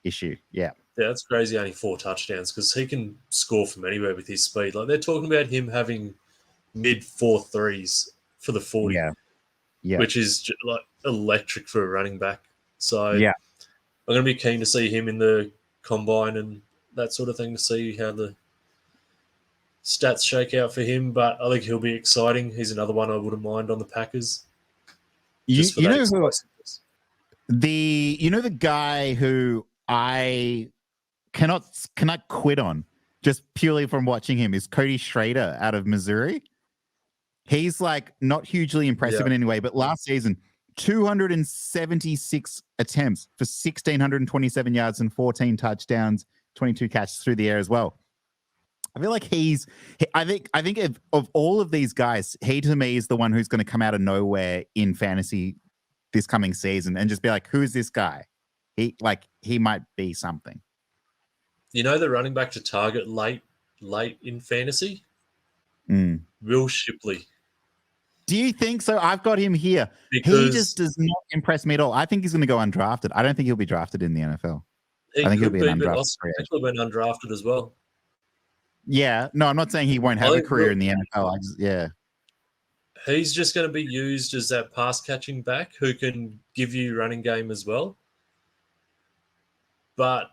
issue. Yeah. Yeah, that's crazy. Only 4 touchdowns because he can score from anywhere with his speed. Like they're talking about him having mid 4.3s for the 40, which is like electric for a running back. So I'm going to be keen to see him in the combine and that sort of thing to see how the stats shake out for him. But I think he'll be exciting. He's another one I wouldn't mind on the Packers. You know the guy who I cannot quit on just purely from watching him is Cody Schrader out of Missouri. He's like not hugely impressive in any way, but last season 276 attempts for 1,627 yards and 14 touchdowns, 22 catches through the air as well. I feel like I think of all of these guys, he to me is the one who's going to come out of nowhere in fantasy this coming season and just be like, who is this guy? He might be something. You know the running back to target late in fantasy? Will Shipley. Do you think so? I've got him here. Because he just does not impress me at all. I think he's going to go undrafted. I don't think he'll be drafted in the NFL. I think he'll be an undrafted. He'll be undrafted as well. Yeah. No, I'm not saying he won't have a career in the NFL. He's just going to be used as that pass catching back who can give you running game as well. But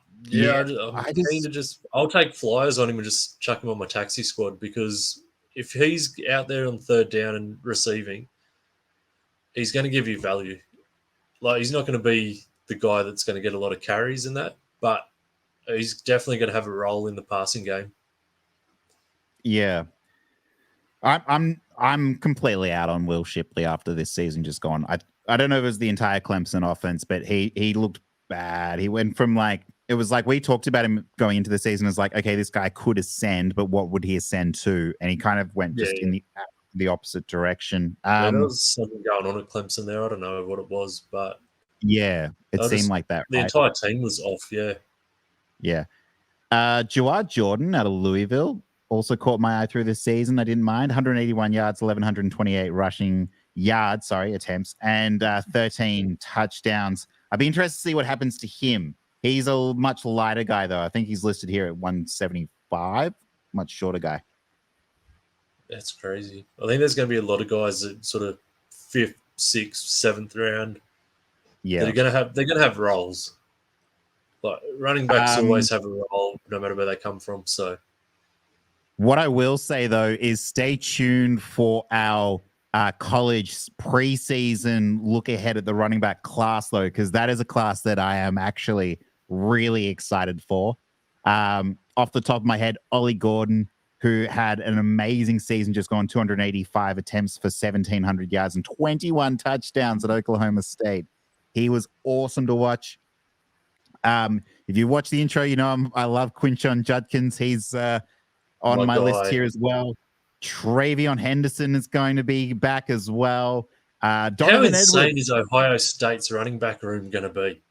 I'll take flyers on him and just chuck him on my taxi squad because if he's out there on third down and receiving, he's going to give you value. Like he's not going to be the guy that's going to get a lot of carries in that, but he's definitely going to have a role in the passing game. Yeah. I'm completely out on Will Shipley after this season just gone. I don't know if it was the entire Clemson offense, but he looked bad. He went from it was like we talked about him going into the season as like, okay, this guy could ascend, but what would he ascend to? And he kind of went in the opposite direction. There was something going on at Clemson there. I don't know what it was, but it seemed like that. The entire team was off. Yeah. Jawad Jordan out of Louisville also caught my eye through this season. I didn't mind. 181 yards, 1,128 rushing yards, attempts, and 13 touchdowns. I'd be interested to see what happens to him. He's a much lighter guy, though. I think he's listed here at 175. Much shorter guy. That's crazy. I think there's going to be a lot of guys that sort of 5th, 6th, 7th round. Yeah, they're going to have roles. Like running backs always have a role, no matter where they come from. So, what I will say though is stay tuned for our college preseason look ahead at the running back class, though, because that is a class that I am actually really excited for. Off the top of my head, Ollie Gordon, who had an amazing season, just gone 285 attempts for 1,700 yards and 21 touchdowns at Oklahoma State. He was awesome to watch. If you watch the intro, you know I love Quinshon Judkins. He's on my list here as well. Travion Henderson is going to be back as well. How insane is Ohio State's running back room going to be?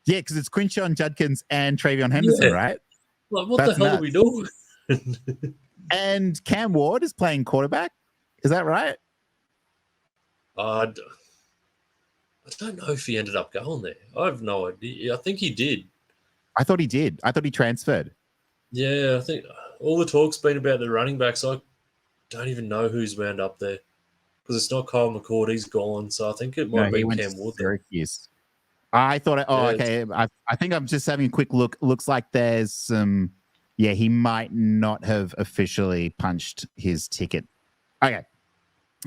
Yeah, because it's Quinshon Judkins and Travion Henderson, right? Like, what the hell are we doing? And Cam Ward is playing quarterback. Is that right? I don't know if he ended up going there. I have no idea. I think he did. I thought he did. I thought he transferred. Yeah, I think all the talk's been about the running backs. I don't even know who's wound up there because it's not Kyle McCord. He's gone. So I think it might be Cam Ward. Syracuse. I thought, okay. I think I'm just having a quick look. Looks like there's some, he might not have officially punched his ticket. Okay.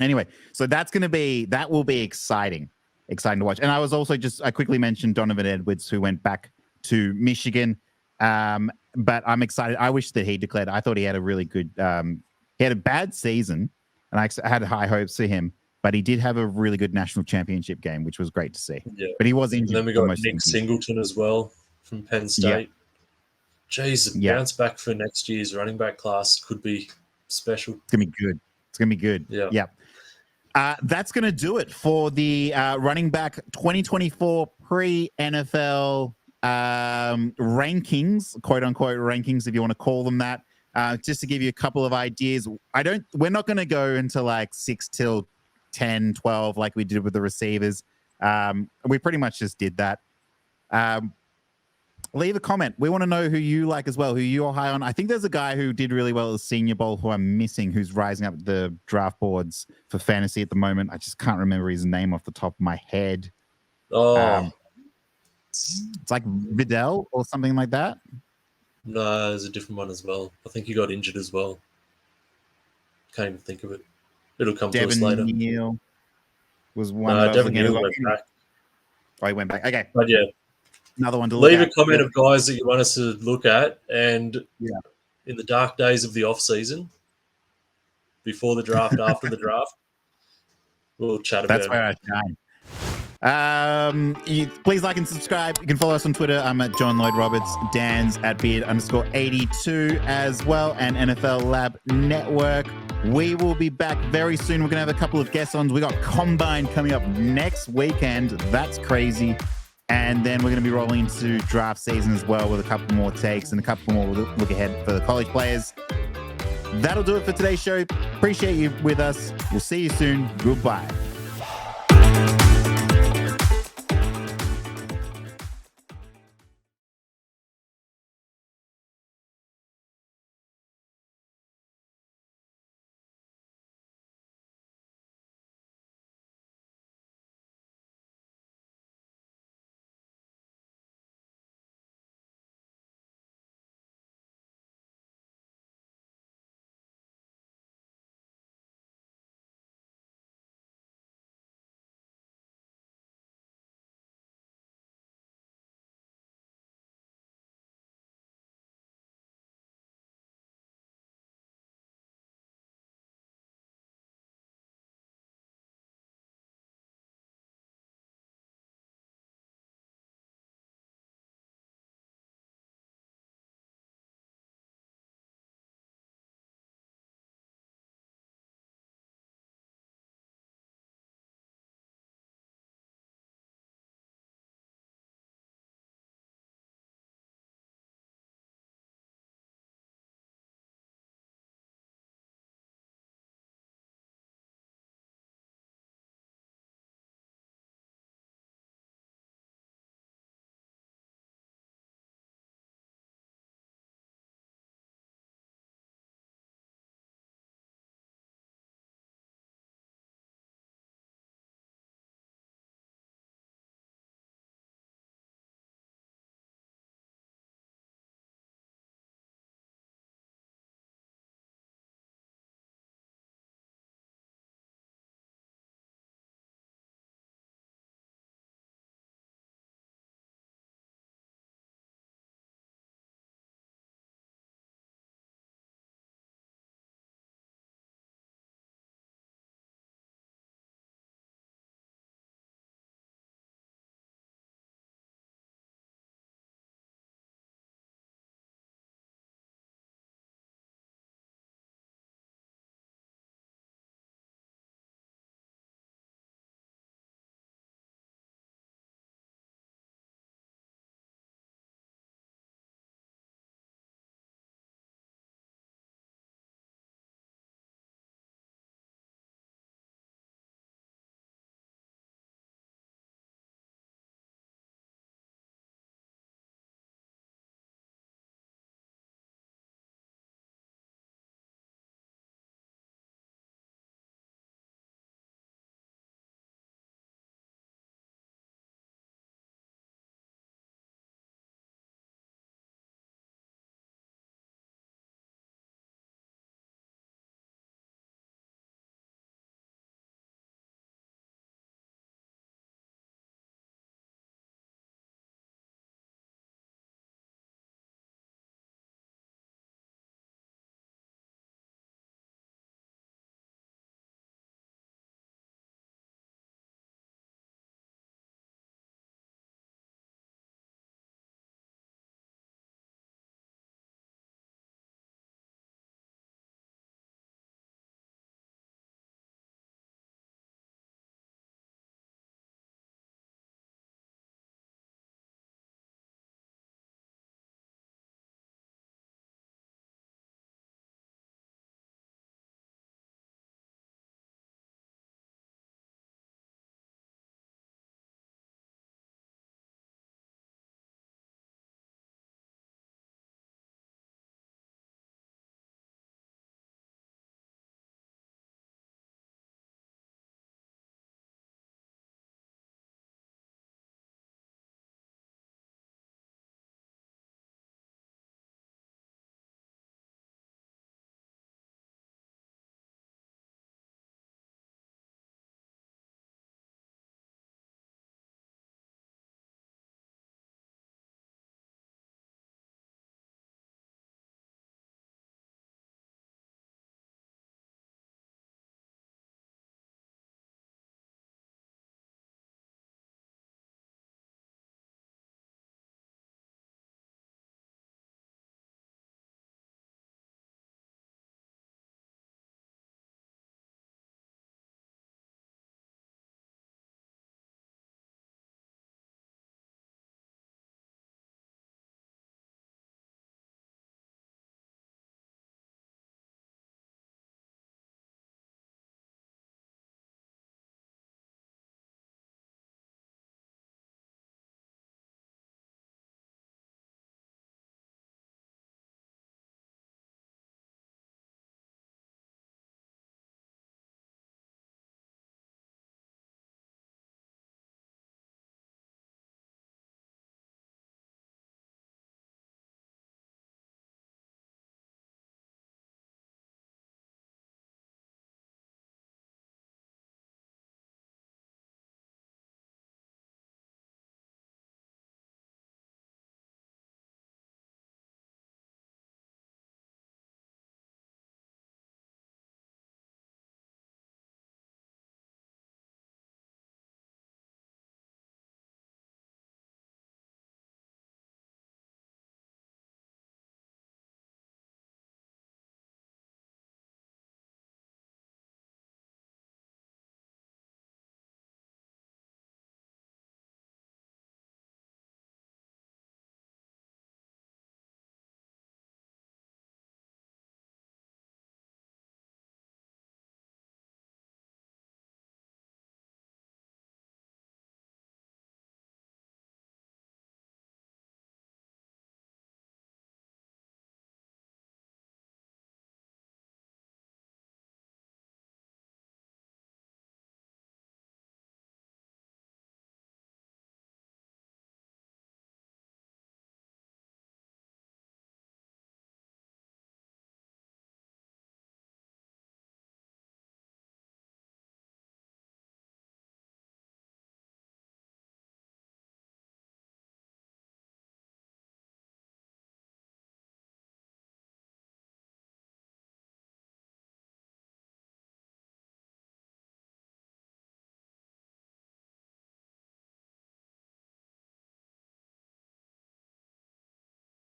Anyway, so that will be exciting to watch. And I was also I quickly mentioned Donovan Edwards, who went back to Michigan. But I'm excited. I wish that he declared. I thought he had a really good. He had a bad season, and I had high hopes for him. But he did have a really good national championship game, which was great to see. Yeah. But he was injured. And then we got Nick Singleton as well from Penn State. Jeez, the bounce back for next year's running back class could be special. It's gonna be good. It's gonna be good. Yeah. That's gonna do it for the running back 2024 pre-NFL rankings, quote unquote rankings, if you want to call them that. Just to give you a couple of ideas, we're not going to go into like 6 till 10, 12 like we did with the receivers. We pretty much just did that. Leave a comment. We want to know who you like as well, who you're high on. I think there's a guy who did really well at the Senior Bowl who I'm missing, who's rising up the draft boards for fantasy at the moment. I just can't remember his name off the top of my head. It's like Vidal or something like that. No, there's a different one as well. I think he got injured as well. Can't even think of it. It'll come to us later. Neal was one. Devin Neal went back. Oh, he went back. Okay. But yeah. Another one to leave look a comment of guys that you want us to look at, and in the dark days of the off season, before the draft, after the draft, we'll chat about it. That's where I shine. Please like and subscribe. You can follow us on Twitter. I'm at John Lloyd Roberts. Dan's at Beard_82 as well, and NFL Lab Network. We will be back very soon. We're gonna have a couple of guest ons. We got Combine coming up next weekend. That's crazy. And then we're going to be rolling into draft season as well with a couple more takes and a couple more look ahead for the college players. That'll do it for today's show. Appreciate you with us. We'll see you soon. Goodbye.